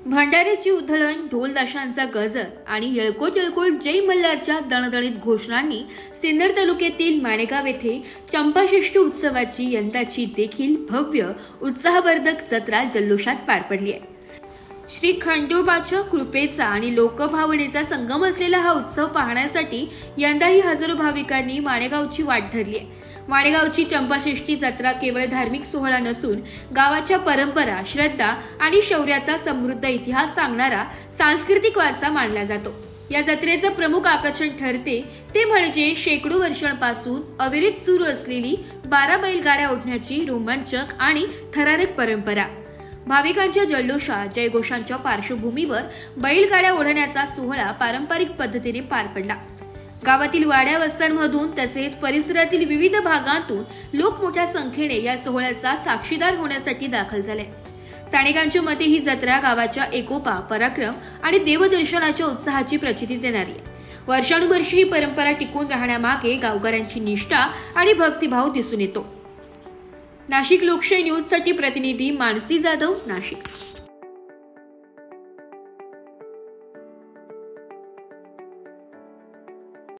भंडाऱ्याची उधळण, ढोल ताशांचा गजर आणि येळकोट येळकोट जय मल्हारच्या दणदणीत घोषणांनी सिन्नर तालुक्यातील माणेगाव येथे चंपाषष्ठी उत्सवाची यंदाची देखील भव्य उत्साहवर्धक जत्रा जल्लोषात पार पडली आहे। श्री खंडोबाच्या कृपेचा आणि लोकभावनेचा संगम असलेला हा उत्सव पाहण्यासाठी यंदाही हजारो भाविकांनी माणेगावची वाट धरली आहे। माणेगावची चंपाषष्ठी जत्रा केवळ धार्मिक सोहळा नसून गावाच्या परंपरा, श्रद्धा आणि शौर्याचा समृद्ध इतिहास सांगणारा सांस्कृतिक वारसा मानला जातो। या जत्रेचं प्रमुख आकर्षण ठरते ते म्हणजे शेकडो वर्षांपासून अविरत सुरू असलेली 12 बैलगाड्या ओढण्याची रोमांचक आणि थरारक परंपरा। भाविकांच्या जल्लोषात, जयघोषांच्या पार्श्वभूमीवर बैलगाड्या ओढण्याचा सोहळा पारंपरिक पद्धतीने पार पडला। गावातील वाड्या वस्त्यांमधून तसेच परिसरातील विविध भागांतून लोक मोठ्या संख्येने या सोहळ्याचा साक्षीदार होण्यासाठी दाखल झाले। स्थानिकांच्या मते ही जत्रा गावाच्या एकोपा, पराक्रम आणि देवदर्शनाच्या उत्साहाची प्रचिती देणारी आहे। वर्षानुवर्षे ही परंपरा टिकून राहण्यामागे गावकऱ्यांची निष्ठा आणि भक्तिभाव दिसून येतो। नाशिक लोकशाही न्यूज साठी प्रतिनिधी मानसी जाधव, नाशिक।